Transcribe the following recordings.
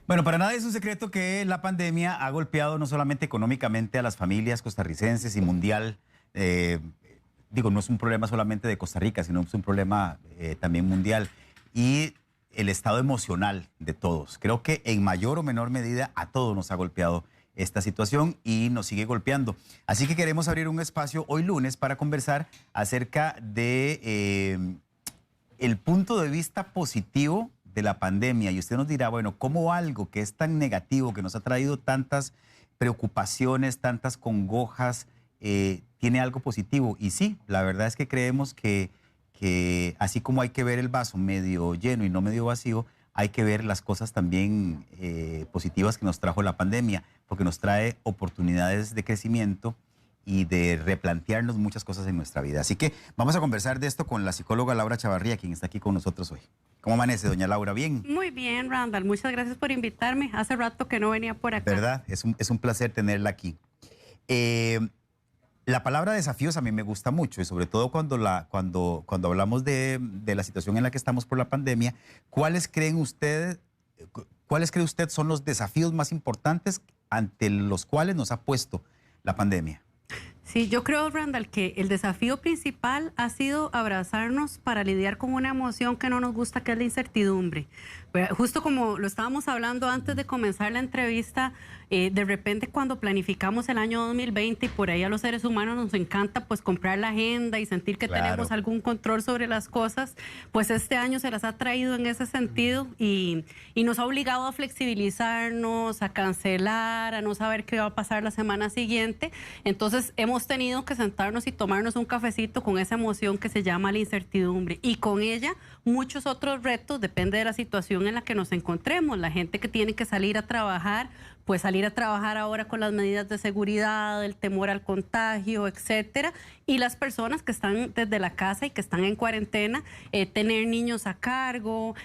Bueno, para nadie es un secreto que la pandemia ha golpeado no solamente económicamente a las familias costarricenses y mundial. No es un problema solamente de Costa Rica, sino es un problema también mundial. Y el estado emocional de todos. Creo que en mayor o menor medida a todos nos ha golpeado esta situación y nos sigue golpeando. Así que queremos abrir un espacio hoy lunes para conversar acerca de el punto de vista positivo de la pandemia. Y usted nos dirá, bueno, ¿cómo algo que es tan negativo, que nos ha traído tantas preocupaciones, tantas congojas, tiene algo positivo? Y sí, la verdad es que creemos que así como hay que ver el vaso medio lleno y no medio vacío, hay que ver las cosas también positivas que nos trajo la pandemia, porque nos trae oportunidades de crecimiento y de replantearnos muchas cosas en nuestra vida. Así que vamos a conversar de esto con la psicóloga Laura Chavarría, quien está aquí con nosotros hoy. ¿Cómo amanece, doña Laura? ¿Bien? Muy bien, Randall. Muchas gracias por invitarme. Hace rato que no venía por acá. ¿Verdad? Es un placer tenerla aquí. La palabra desafíos a mí me gusta mucho, y sobre todo cuando hablamos de la situación en la que estamos por la pandemia. ¿Cuáles cree usted son los desafíos más importantes ante los cuales nos ha puesto la pandemia? Sí, yo creo, Randall, que el desafío principal ha sido abrazarnos para lidiar con una emoción que no nos gusta, que es la incertidumbre. Justo como lo estábamos hablando antes de comenzar la entrevista, de repente cuando planificamos el año 2020 y por ahí a los seres humanos nos encanta pues comprar la agenda y sentir que tenemos algún control sobre las cosas, pues este año se las ha traído en ese sentido y nos ha obligado a flexibilizarnos, a cancelar, a no saber qué va a pasar la semana siguiente. Entonces hemos tenido que sentarnos y tomarnos un cafecito con esa emoción que se llama la incertidumbre, y con ella muchos otros retos, depende de la situación en la que nos encontremos. La gente que tiene que salir a trabajar, pues salir a trabajar ahora con las medidas de seguridad, el temor al contagio, etcétera. Y las personas que están desde la casa y que están en cuarentena, tener niños a cargo,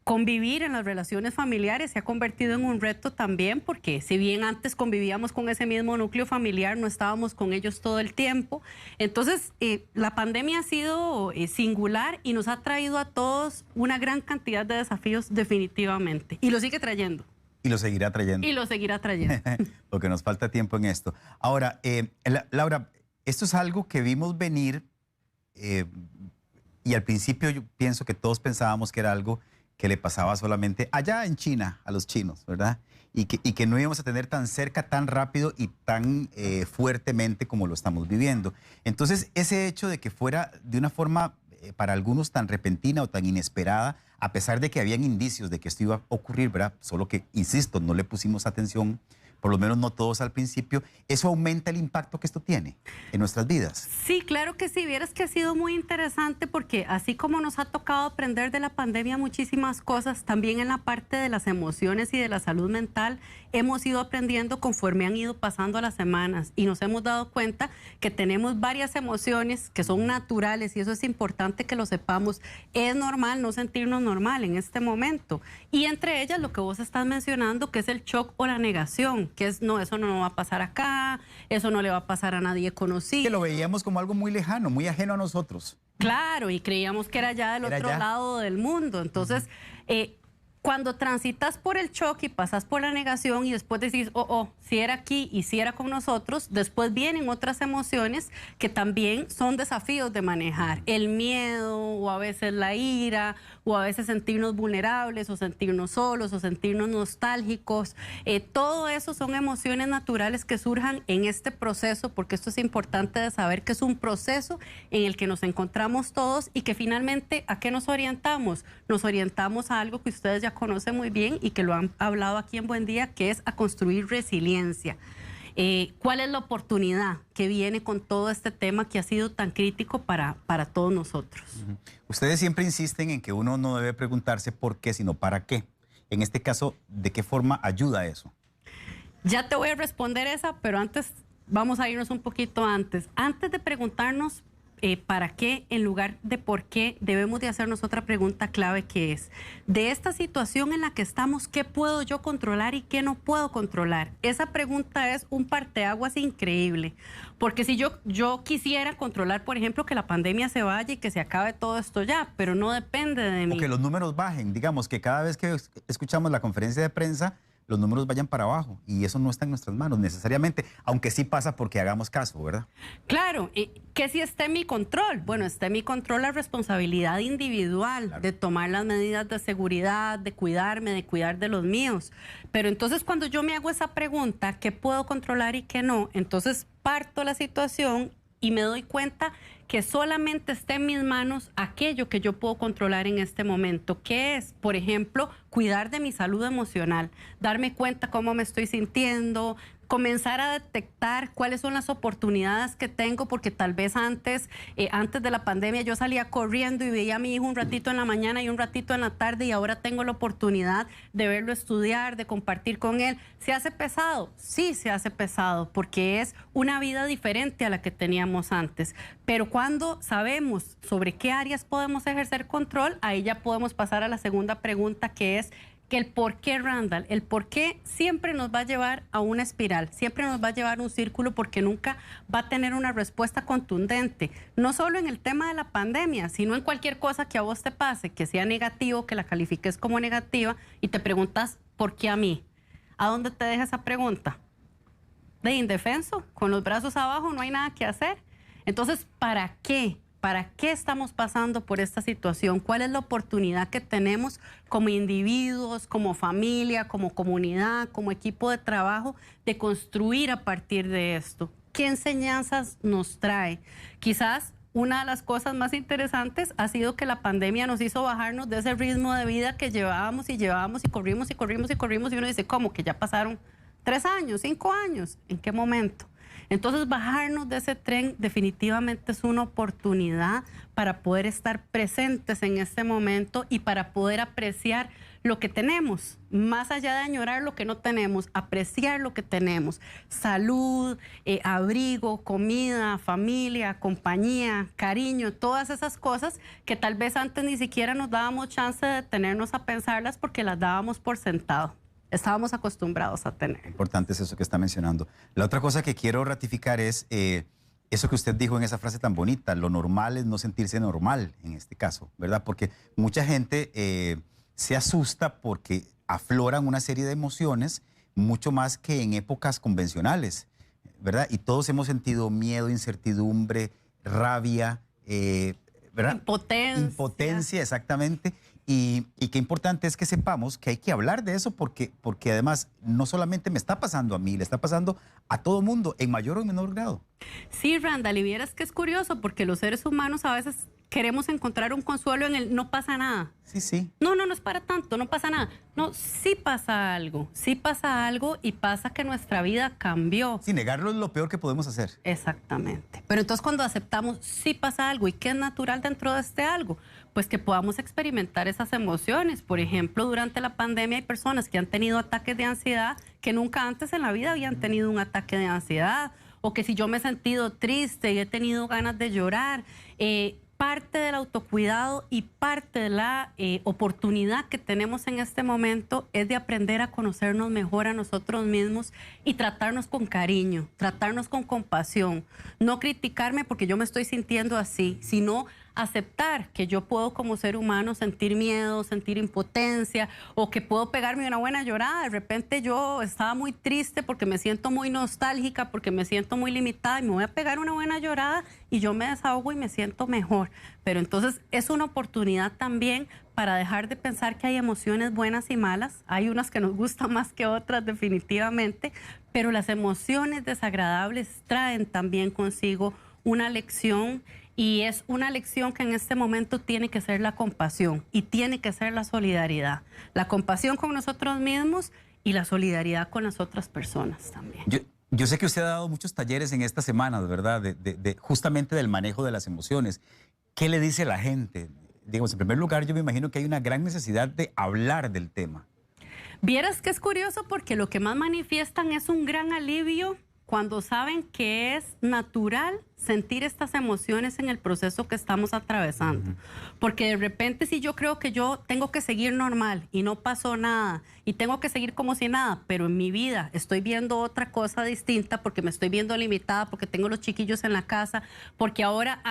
convivir en las relaciones familiares se ha convertido en un reto también, porque si bien antes convivíamos con ese mismo núcleo familiar, no estábamos con ellos todo el tiempo. Entonces, la pandemia ha sido singular y nos ha traído a todos una gran cantidad de desafíos definitivamente. Y lo sigue trayendo. Y lo seguirá trayendo. Y lo seguirá trayendo. Porque nos falta tiempo en esto. Ahora, Laura, esto es algo que vimos venir y al principio yo pienso que todos pensábamos que era algo que le pasaba solamente allá en China, a los chinos, ¿verdad? Y que no íbamos a tener tan cerca, tan rápido y tan fuertemente como lo estamos viviendo. Entonces, ese hecho de que fuera de una forma para algunos tan repentina o tan inesperada, a pesar de que habían indicios de que esto iba a ocurrir, ¿verdad? Solo que, insisto, no le pusimos atención, por lo menos no todos al principio. ¿Eso aumenta el impacto que esto tiene en nuestras vidas? Sí, claro que sí. Vieras que ha sido muy interesante porque así como nos ha tocado aprender de la pandemia muchísimas cosas, también en la parte de las emociones y de la salud mental hemos ido aprendiendo conforme han ido pasando las semanas, y nos hemos dado cuenta que tenemos varias emociones que son naturales, y eso es importante que lo sepamos. Es normal no sentirnos normal en este momento, y entre ellas lo que vos estás mencionando, que es el shock o la negación, que es no, eso no va a pasar acá, eso no le va a pasar a nadie conocido. Que lo veíamos como algo muy lejano, muy ajeno a nosotros. Claro, y creíamos que era ya del otro lado del mundo. Entonces, cuando transitas por el shock y pasas por la negación y después decís, si era aquí y si era con nosotros, después vienen otras emociones que también son desafíos de manejar. El miedo, o a veces la ira, o a veces sentirnos vulnerables, o sentirnos solos, o sentirnos nostálgicos. Todo eso son emociones naturales que surjan en este proceso, porque esto es importante de saber que es un proceso en el que nos encontramos todos y que finalmente, ¿a qué nos orientamos? Nos orientamos a algo que ustedes ya conocen muy bien y que lo han hablado aquí en Buen Día, que es a construir resiliencia. ¿Cuál es la oportunidad que viene con todo este tema que ha sido tan crítico para todos nosotros? Ustedes siempre insisten en que uno no debe preguntarse por qué, sino para qué. En este caso, ¿de qué forma ayuda eso? Ya te voy a responder esa, pero antes vamos a irnos un poquito antes. Antes de preguntarnos para qué en lugar de por qué, debemos de hacernos otra pregunta clave, que es, de esta situación en la que estamos, ¿qué puedo yo controlar y qué no puedo controlar? Esa pregunta es un parteaguas increíble, porque si yo quisiera controlar, por ejemplo, que la pandemia se vaya y que se acabe todo esto ya, pero no depende de mí. O que los números bajen, digamos que cada vez que escuchamos la conferencia de prensa, los números vayan para abajo, y eso no está en nuestras manos necesariamente, aunque sí pasa porque hagamos caso, ¿verdad? Claro, que si está en mi control. Bueno, está en mi control la responsabilidad individual, claro, de tomar las medidas de seguridad, de cuidarme, de cuidar de los míos. Pero entonces cuando yo me hago esa pregunta, ¿qué puedo controlar y qué no? Entonces parto la situación y me doy cuenta que solamente está en mis manos aquello que yo puedo controlar en este momento, que es, por ejemplo, cuidar de mi salud emocional, darme cuenta cómo me estoy sintiendo, comenzar a detectar cuáles son las oportunidades que tengo, porque tal vez antes de la pandemia yo salía corriendo y veía a mi hijo un ratito en la mañana y un ratito en la tarde, y ahora tengo la oportunidad de verlo estudiar, de compartir con él. ¿Se hace pesado? Sí, se hace pesado, porque es una vida diferente a la que teníamos antes. Pero cuando sabemos sobre qué áreas podemos ejercer control, ahí ya podemos pasar a la segunda pregunta, que es que el por qué, Randall, el por qué siempre nos va a llevar a una espiral, siempre nos va a llevar a un círculo, porque nunca va a tener una respuesta contundente, no solo en el tema de la pandemia, sino en cualquier cosa que a vos te pase, que sea negativo, que la califiques como negativa y te preguntas, ¿por qué a mí? ¿A dónde te deja esa pregunta? De indefenso, con los brazos abajo, no hay nada que hacer. Entonces, ¿para qué? ¿Para qué estamos pasando por esta situación? ¿Cuál es la oportunidad que tenemos como individuos, como familia, como comunidad, como equipo de trabajo, de construir a partir de esto? ¿Qué enseñanzas nos trae? Quizás una de las cosas más interesantes ha sido que la pandemia nos hizo bajarnos de ese ritmo de vida que llevábamos y corrimos y corrimos y corrimos, y uno dice, ¿cómo? Que ya pasaron 3 años, 5 años. ¿En qué momento? Entonces, bajarnos de ese tren definitivamente es una oportunidad para poder estar presentes en este momento y para poder apreciar lo que tenemos, más allá de añorar lo que no tenemos, apreciar lo que tenemos: salud, abrigo, comida, familia, compañía, cariño, todas esas cosas que tal vez antes ni siquiera nos dábamos chance de detenernos a pensarlas porque las dábamos por sentado. Estábamos acostumbrados a tener. Importante es eso que está mencionando. La otra cosa que quiero ratificar es eso que usted dijo en esa frase tan bonita: lo normal es no sentirse normal en este caso, ¿verdad? Porque mucha gente se asusta porque afloran una serie de emociones mucho más que en épocas convencionales, ¿verdad? Y todos hemos sentido miedo, incertidumbre, rabia, ¿verdad? Impotencia, exactamente. Y qué importante es que sepamos que hay que hablar de eso, porque además no solamente me está pasando a mí, le está pasando a todo mundo en mayor o menor grado. Sí, Randall, y vieras que es curioso, porque los seres humanos a veces queremos encontrar un consuelo en el no pasa nada. Sí, sí. No es para tanto, no pasa nada. No, sí pasa algo y pasa que nuestra vida cambió. Sí, negarlo es lo peor que podemos hacer. Exactamente. Pero entonces cuando aceptamos sí pasa algo, ¿y qué es natural dentro de este algo? Pues que podamos experimentar esas emociones. Por ejemplo, durante la pandemia hay personas que han tenido ataques de ansiedad que nunca antes en la vida habían tenido un ataque de ansiedad, o que si yo me he sentido triste y he tenido ganas de llorar, parte del autocuidado y parte de la oportunidad que tenemos en este momento es de aprender a conocernos mejor a nosotros mismos y tratarnos con cariño, tratarnos con compasión. No criticarme porque yo me estoy sintiendo así, sino aceptar que yo puedo como ser humano sentir miedo, sentir impotencia, o que puedo pegarme una buena llorada. De repente yo estaba muy triste porque me siento muy nostálgica, porque me siento muy limitada, y me voy a pegar una buena llorada y yo me desahogo y me siento mejor. Pero entonces es una oportunidad también para dejar de pensar que hay emociones buenas y malas. Hay unas que nos gustan más que otras definitivamente, pero las emociones desagradables traen también consigo una lección, y es una lección que en este momento tiene que ser la compasión y tiene que ser la solidaridad. La compasión con nosotros mismos y la solidaridad con las otras personas también. Yo sé que usted ha dado muchos talleres en estas semanas, ¿verdad? Justamente del manejo de las emociones. ¿Qué le dice la gente? Digamos, en primer lugar, yo me imagino que hay una gran necesidad de hablar del tema. Vieras que es curioso, porque lo que más manifiestan es un gran alivio cuando saben que es natural sentir estas emociones en el proceso que estamos atravesando. Porque de repente si yo creo que yo tengo que seguir normal y no pasó nada y tengo que seguir como si nada, pero en mi vida estoy viendo otra cosa distinta porque me estoy viendo limitada, porque tengo los chiquillos en la casa, porque ahora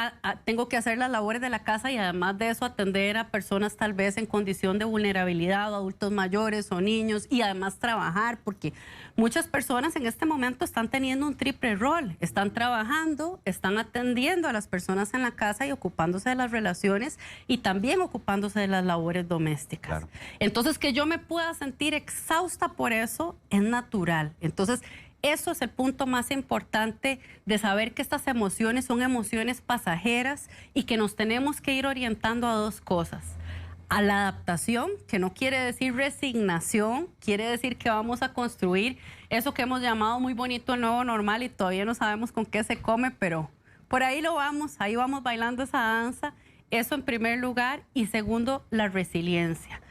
tengo que hacer las labores de la casa y además de eso atender a personas tal vez en condición de vulnerabilidad, o adultos mayores o niños, y además trabajar, porque muchas personas en este momento están teniendo un triple rol, están trabajando, están atendiendo a las personas en la casa y ocupándose de las relaciones y también ocupándose de las labores domésticas. Claro. Entonces, que yo me pueda sentir exhausta por eso es natural. Entonces, eso es el punto más importante de saber que estas emociones son emociones pasajeras y que nos tenemos que ir orientando a dos cosas. A la adaptación, que no quiere decir resignación, quiere decir que vamos a construir eso que hemos llamado muy bonito el nuevo normal y todavía no sabemos con qué se come, pero por ahí lo vamos, ahí vamos bailando esa danza. Eso en primer lugar. Y segundo, la resiliencia.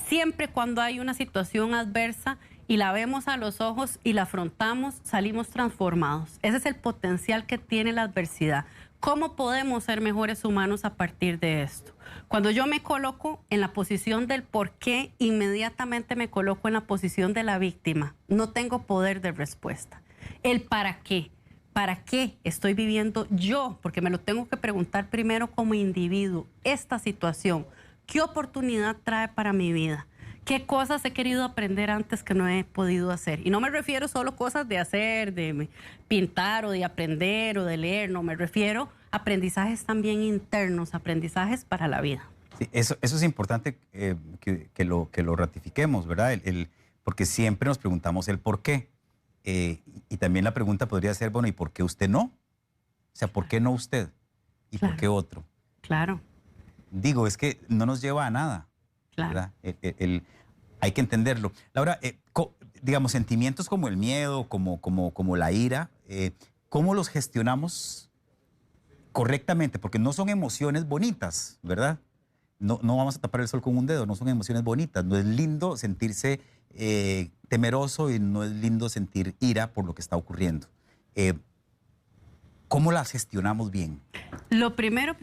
Siempre cuando hay una situación adversa y la vemos a los ojos y la afrontamos, salimos transformados. Ese es el potencial que tiene la adversidad. ¿Cómo podemos ser mejores humanos a partir de esto? Cuando yo me coloco en la posición del por qué, inmediatamente me coloco en la posición de la víctima. No tengo poder de respuesta. El para qué. ¿Para qué estoy viviendo yo? Porque me lo tengo que preguntar primero como individuo. Esta situación, ¿qué oportunidad trae para mi vida? ¿Qué cosas he querido aprender antes que no he podido hacer? Y no me refiero solo a cosas de hacer, de pintar o de aprender o de leer. No, me refiero a aprendizajes también internos, aprendizajes para la vida. Sí, eso es importante que lo ratifiquemos, ¿verdad? Porque siempre nos preguntamos el por qué. Y también la pregunta podría ser, bueno, ¿y por qué usted no? O sea, ¿por qué no usted? ¿Y Claro. por qué otro? Claro. Digo, es que no nos lleva a nada. Claro. ¿Verdad? Hay que entenderlo. Laura, digamos, sentimientos como el miedo, como la ira, ¿cómo los gestionamos correctamente? Porque no son emociones bonitas, ¿verdad? No vamos a tapar el sol con un dedo, no son emociones bonitas. No es lindo sentirse temeroso y no es lindo sentir ira por lo que está ocurriendo. ¿Cómo las gestionamos bien? Lo primero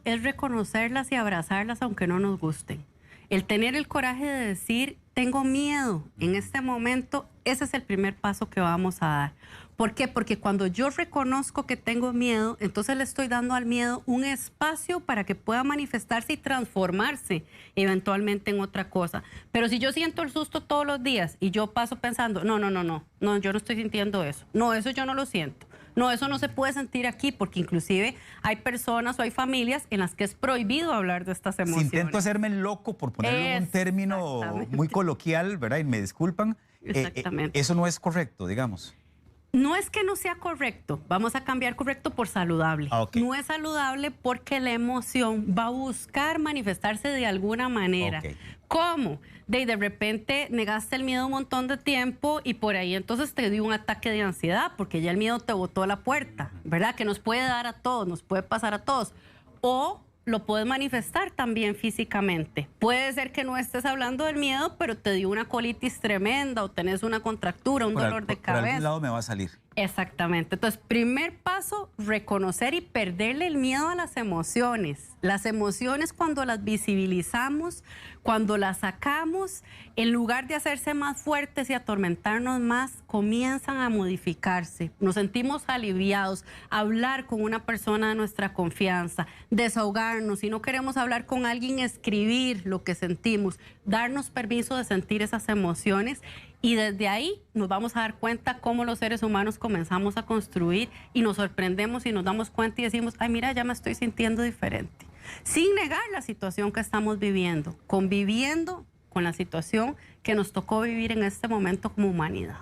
es reconocerlas y abrazarlas aunque no nos gusten. El tener el coraje de decir, tengo miedo en este momento, ese es el primer paso que vamos a dar. ¿Por qué? Porque cuando yo reconozco que tengo miedo, entonces le estoy dando al miedo un espacio para que pueda manifestarse y transformarse eventualmente en otra cosa. Pero si yo siento el susto todos los días y yo paso pensando, no, yo no estoy sintiendo eso. No, eso yo no lo siento. No, eso no se puede sentir aquí, porque inclusive hay personas o hay familias en las que es prohibido hablar de estas emociones. Si intento hacerme el loco, por ponerlo en un término muy coloquial, ¿verdad? Y me disculpan. Exactamente. Eso no es correcto, digamos. No es que no sea correcto, vamos a cambiar correcto por saludable. Okay. No es saludable porque la emoción va a buscar manifestarse de alguna manera. Okay. ¿Cómo? De repente negaste el miedo un montón de tiempo y por ahí entonces te dio un ataque de ansiedad porque ya el miedo te botó a la puerta, ¿verdad? Que nos puede dar a todos, nos puede pasar a todos. O lo puedes manifestar también físicamente. Puede ser que no estés hablando del miedo, pero te dio una colitis tremenda o tenés una contractura, un dolor de cabeza. Por algún lado me va a salir. Exactamente. Entonces, primer paso, reconocer y perderle el miedo a las emociones. Las emociones, cuando las visibilizamos, cuando las sacamos, en lugar de hacerse más fuertes y atormentarnos más, comienzan a modificarse. Nos sentimos aliviados. Hablar con una persona de nuestra confianza, desahogarnos. Si no queremos hablar con alguien, escribir lo que sentimos, darnos permiso de sentir esas emociones. Y desde ahí nos vamos a dar cuenta cómo los seres humanos comenzamos a construir y nos sorprendemos y nos damos cuenta y decimos, ay, mira, ya me estoy sintiendo diferente. Sin negar la situación que estamos viviendo, conviviendo con la situación que nos tocó vivir en este momento como humanidad.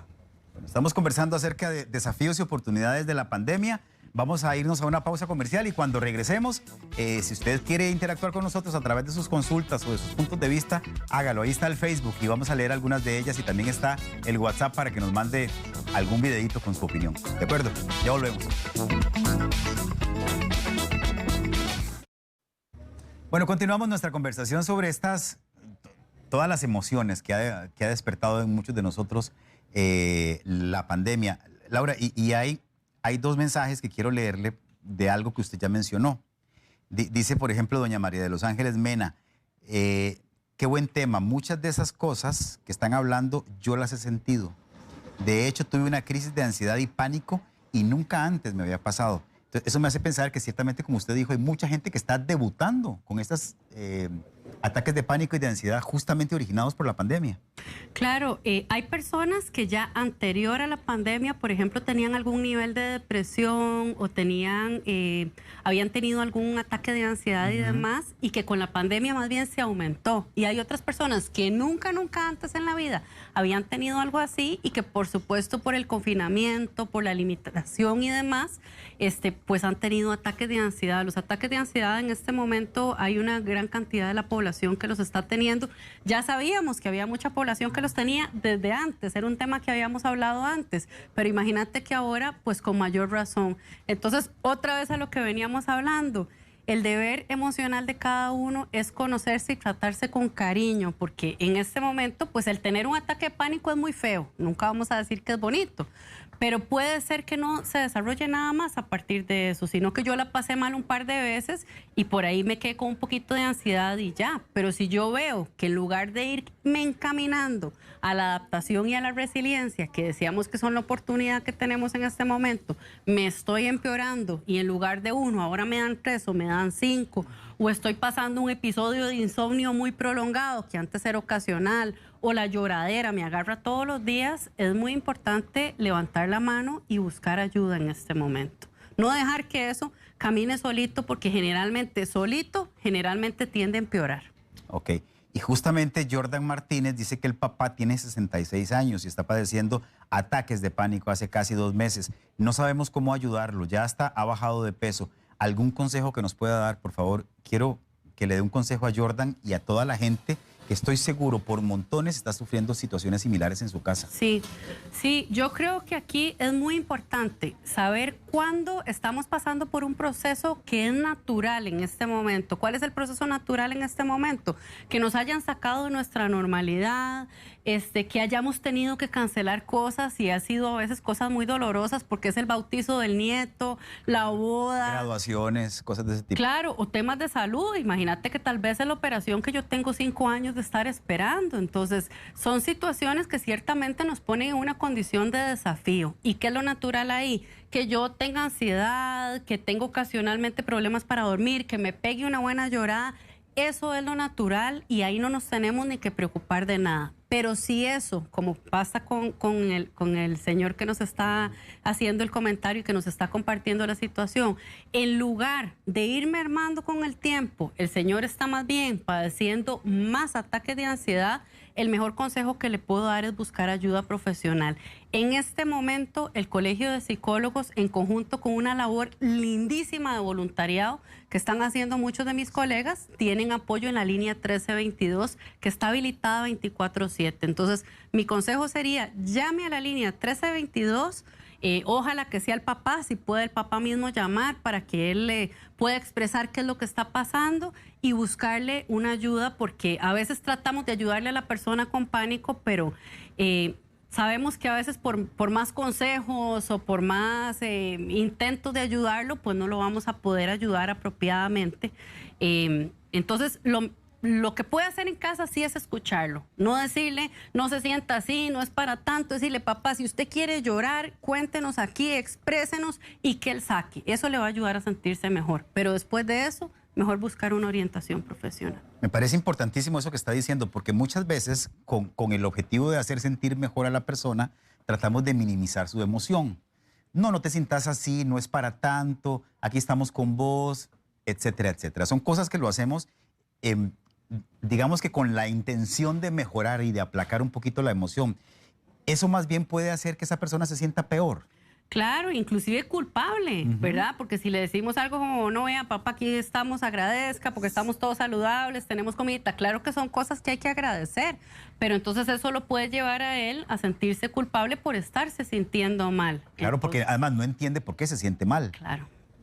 Bueno, estamos conversando acerca de desafíos y oportunidades de la pandemia. Vamos a irnos a una pausa comercial y cuando regresemos, si usted quiere interactuar con nosotros a través de sus consultas o de sus puntos de vista, hágalo. Ahí está el Facebook y vamos a leer algunas de ellas y también está el WhatsApp para que nos mande algún videíto con su opinión. ¿De acuerdo? Ya volvemos. Bueno, continuamos nuestra conversación sobre todas las emociones que ha despertado en muchos de nosotros la pandemia. Laura, y hay hay dos mensajes que quiero leerle de algo que usted ya mencionó. Dice, por ejemplo, doña María de los Ángeles Mena, qué buen tema. Muchas de esas cosas que están hablando yo las he sentido. De hecho, tuve una crisis de ansiedad y pánico y nunca antes me había pasado. Entonces, eso me hace pensar que ciertamente, como usted dijo, hay mucha gente que está debutando con estos ataques de pánico y de ansiedad justamente originados por la pandemia. Claro, hay personas que ya anterior a la pandemia, por ejemplo, tenían algún nivel de depresión o habían tenido algún ataque de ansiedad y demás, y que con la pandemia más bien se aumentó. Y hay otras personas que nunca antes en la vida habían tenido algo así y que por supuesto por el confinamiento, por la limitación y demás, pues han tenido ataques de ansiedad. Los ataques de ansiedad en este momento hay una gran cantidad de la población que los está teniendo. Ya sabíamos que había mucha población que los tenía desde antes, era un tema que habíamos hablado antes, pero imagínate que ahora pues con mayor razón. Entonces, otra vez a lo que veníamos hablando, el deber emocional de cada uno es conocerse y tratarse con cariño, porque en este momento pues el tener un ataque de pánico es muy feo, nunca vamos a decir que es bonito, pero puede ser que no se desarrolle nada más a partir de eso, sino que yo la pasé mal un par de veces y por ahí me quedé con un poquito de ansiedad y ya. Pero si yo veo que en lugar de irme encaminando a la adaptación y a la resiliencia, que decíamos que son la oportunidad que tenemos en este momento, me estoy empeorando y en lugar de 1, ahora me dan 3 o me dan 5, o estoy pasando un episodio de insomnio muy prolongado que antes era ocasional, o la lloradera me agarra todos los días, es muy importante levantar la mano y buscar ayuda en este momento. No dejar que eso camine solito, porque generalmente tiende a empeorar. Ok. Y justamente Jordan Martínez dice que el papá tiene 66 años y está padeciendo ataques de pánico hace casi 2 meses. No sabemos cómo ayudarlo, ya ha bajado de peso. ¿Algún consejo que nos pueda dar, por favor? Quiero que le dé un consejo a Jordan y a toda la gente que estoy seguro por montones está sufriendo situaciones similares en su casa. Sí, yo creo que aquí es muy importante saber cuándo estamos pasando por un proceso que es natural en este momento. ¿Cuál es el proceso natural en este momento? Que nos hayan sacado de nuestra normalidad, que hayamos tenido que cancelar cosas y ha sido a veces cosas muy dolorosas porque es el bautizo del nieto, la boda. Graduaciones, cosas de ese tipo. Claro, o temas de salud. Imagínate que tal vez es la operación que yo tengo 5 años de estar esperando. Entonces, son situaciones que ciertamente nos ponen en una condición de desafío. ¿Y qué es lo natural ahí? Que yo tenga ansiedad, que tengo ocasionalmente problemas para dormir, que me pegue una buena llorada. Eso es lo natural y ahí no nos tenemos ni que preocupar de nada. Pero si eso, como pasa con el señor que nos está haciendo el comentario y que nos está compartiendo la situación, en lugar de ir mermando con el tiempo, el señor está más bien padeciendo más ataques de ansiedad, el mejor consejo que le puedo dar es buscar ayuda profesional. En este momento, el Colegio de Psicólogos, en conjunto con una labor lindísima de voluntariado que están haciendo muchos de mis colegas, tienen apoyo en la línea 1322, que está habilitada 24/7. Entonces, mi consejo sería, llame a la línea 1322, ojalá que sea el papá, si puede el papá mismo llamar para que él le pueda expresar qué es lo que está pasando y buscarle una ayuda, porque a veces tratamos de ayudarle a la persona con pánico, pero sabemos que a veces por más consejos o por más intentos de ayudarlo, pues no lo vamos a poder ayudar apropiadamente. Entonces, lo que puede hacer en casa sí es escucharlo, no decirle, no se sienta así, no es para tanto, decirle, papá, si usted quiere llorar, cuéntenos aquí, exprésenos y que él saque. Eso le va a ayudar a sentirse mejor, pero después de eso, mejor buscar una orientación profesional. Me parece importantísimo eso que está diciendo, porque muchas veces con el objetivo de hacer sentir mejor a la persona, tratamos de minimizar su emoción. No te sientas así, no es para tanto, aquí estamos con vos, etcétera, etcétera. Son cosas que lo hacemos, digamos que con la intención de mejorar y de aplacar un poquito la emoción. Eso más bien puede hacer que esa persona se sienta peor. Claro, inclusive culpable, ¿verdad? Porque si le decimos algo como, no, vea, papá, aquí estamos, agradezca, porque estamos todos saludables, tenemos comida, claro que son cosas que hay que agradecer, pero entonces eso lo puede llevar a él a sentirse culpable por estarse sintiendo mal. Claro, entonces, porque además no entiende por qué se siente mal.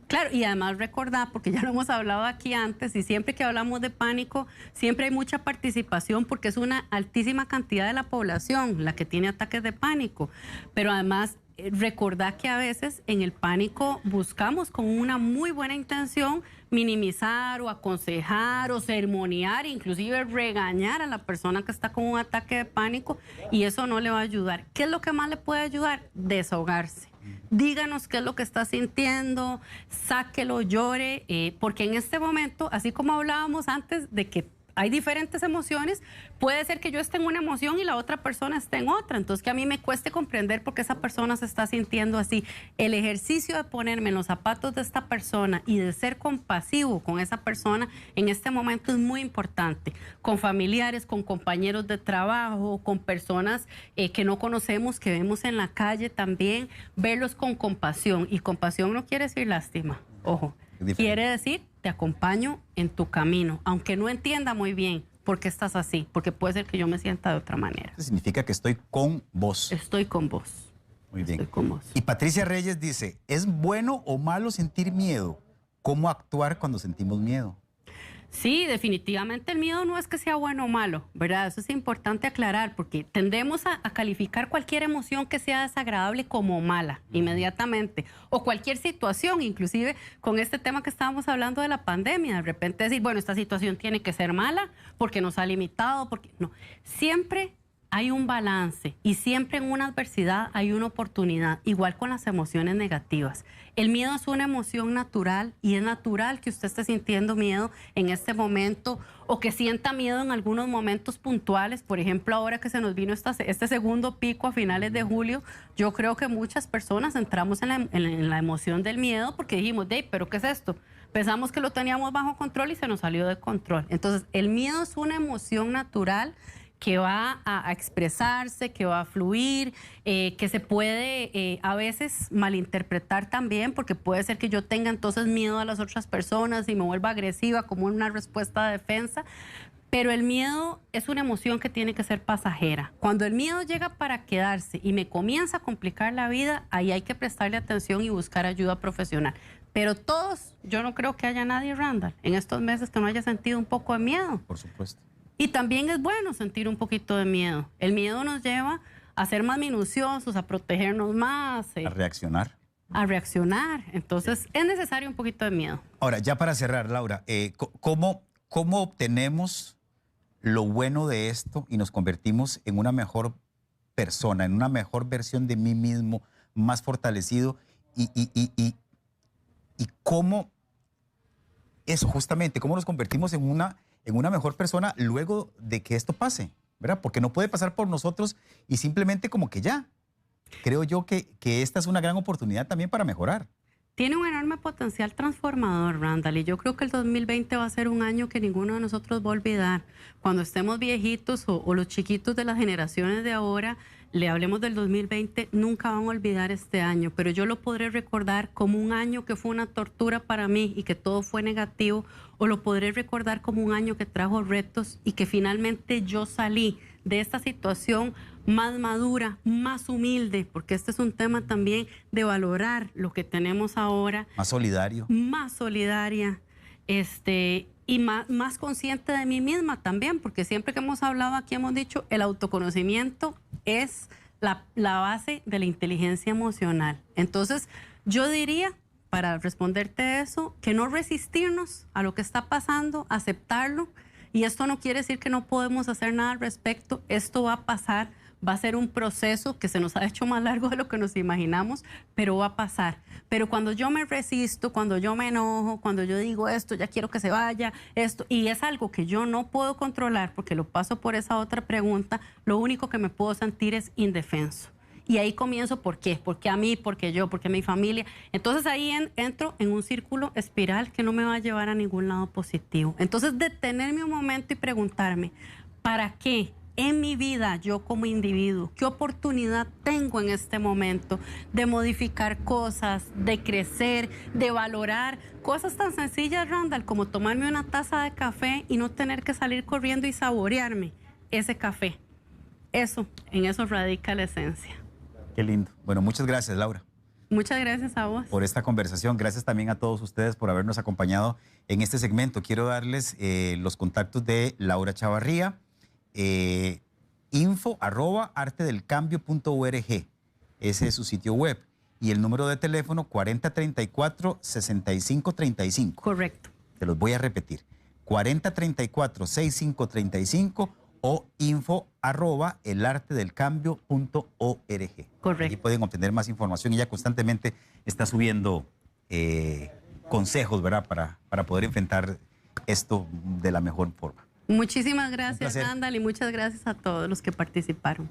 Claro, y además recordar, porque ya lo hemos hablado aquí antes, y siempre que hablamos de pánico, siempre hay mucha participación porque es una altísima cantidad de la población la que tiene ataques de pánico, pero además recordar que a veces en el pánico buscamos con una muy buena intención minimizar o aconsejar o sermonear, inclusive regañar a la persona que está con un ataque de pánico, y eso no le va a ayudar. ¿Qué es lo que más le puede ayudar? Desahogarse. Díganos qué es lo que está sintiendo, sáquelo, llore, porque en este momento, así como hablábamos antes de que hay diferentes emociones, puede ser que yo esté en una emoción y la otra persona esté en otra, entonces que a mí me cueste comprender por qué esa persona se está sintiendo así. El ejercicio de ponerme en los zapatos de esta persona y de ser compasivo con esa persona en este momento es muy importante, con familiares, con compañeros de trabajo, con personas que no conocemos, que vemos en la calle también, verlos con compasión, y compasión no quiere decir lástima, ojo, quiere decir te acompaño en tu camino, aunque no entienda muy bien por qué estás así, porque puede ser que yo me sienta de otra manera. Eso significa que estoy con vos. Estoy con vos. Muy bien. Estoy con vos. Y Patricia Reyes dice, ¿es bueno o malo sentir miedo? ¿Cómo actuar cuando sentimos miedo? Sí, definitivamente el miedo no es que sea bueno o malo, ¿verdad? Eso es importante aclarar, porque tendemos a calificar cualquier emoción que sea desagradable como mala inmediatamente, o cualquier situación, inclusive con este tema que estábamos hablando de la pandemia, de repente decir, bueno, esta situación tiene que ser mala porque nos ha limitado, porque no, siempre hay un balance y siempre en una adversidad hay una oportunidad, igual con las emociones negativas. El miedo es una emoción natural y es natural que usted esté sintiendo miedo en este momento o que sienta miedo en algunos momentos puntuales. Por ejemplo, ahora que se nos vino este segundo pico a finales de julio, yo creo que muchas personas entramos en la emoción del miedo porque dijimos, ¿pero qué es esto? Pensamos que lo teníamos bajo control y se nos salió de control. Entonces, el miedo es una emoción natural que va a expresarse, que va a fluir, que se puede a veces malinterpretar también, porque puede ser que yo tenga entonces miedo a las otras personas y me vuelva agresiva como una respuesta de defensa, pero el miedo es una emoción que tiene que ser pasajera. Cuando el miedo llega para quedarse y me comienza a complicar la vida, ahí hay que prestarle atención y buscar ayuda profesional. Pero todos, yo no creo que haya nadie, Randall, en estos meses que no haya sentido un poco de miedo. Por supuesto. Y también es bueno sentir un poquito de miedo. El miedo nos lleva a ser más minuciosos, a protegernos más. A reaccionar. A reaccionar. Entonces, es necesario un poquito de miedo. Ahora, ya para cerrar, Laura, ¿cómo obtenemos lo bueno de esto y nos convertimos en una mejor persona, en una mejor versión de mí mismo, más fortalecido? Y cómo eso, justamente, cómo nos convertimos en una mejor persona luego de que esto pase, ¿verdad? Porque no puede pasar por nosotros y simplemente como que ya. Creo yo que esta es una gran oportunidad también para mejorar. Tiene un enorme potencial transformador, Randall, y yo creo que el 2020 va a ser un año que ninguno de nosotros va a olvidar. Cuando estemos viejitos o los chiquitos de las generaciones de ahora, le hablemos del 2020, nunca van a olvidar este año, pero yo lo podré recordar como un año que fue una tortura para mí y que todo fue negativo, o lo podré recordar como un año que trajo retos y que finalmente yo salí de esta situación más madura, más humilde, porque este es un tema también de valorar lo que tenemos ahora. Más solidario. Más solidaria, y más consciente de mí misma también, porque siempre que hemos hablado aquí hemos dicho, el autoconocimiento es la base de la inteligencia emocional. Entonces, yo diría, para responderte eso, que no resistirnos a lo que está pasando, aceptarlo, y esto no quiere decir que no podemos hacer nada al respecto, esto va a pasar, va a ser un proceso que se nos ha hecho más largo de lo que nos imaginamos, pero va a pasar. Pero cuando yo me resisto, cuando yo me enojo, cuando yo digo esto, ya quiero que se vaya, esto, y es algo que yo no puedo controlar porque lo paso por esa otra pregunta, lo único que me puedo sentir es indefenso. Y ahí comienzo, ¿por qué? Porque a mí, porque yo, porque mi familia. Entonces ahí entro en un círculo espiral que no me va a llevar a ningún lado positivo. Entonces detenerme un momento y preguntarme, ¿para qué en mi vida yo como individuo, qué oportunidad tengo en este momento de modificar cosas, de crecer, de valorar cosas tan sencillas, Randall, como tomarme una taza de café y no tener que salir corriendo y saborearme ese café? Eso, en eso radica la esencia. Qué lindo. Bueno, muchas gracias, Laura. Muchas gracias a vos. Por esta conversación. Gracias también a todos ustedes por habernos acompañado en este segmento. Quiero darles los contactos de Laura Chavarría, info@artedelcambio.org. ese es su sitio web. Y el número de teléfono 4034-6535. Correcto. Te los voy a repetir. 4034-6535 o info@elartedelcambio.org. Correcto. Allí pueden obtener más información. Ella constantemente está subiendo consejos, ¿verdad? Para poder enfrentar esto de la mejor forma. Muchísimas gracias, placer. Randall, y muchas gracias a todos los que participaron.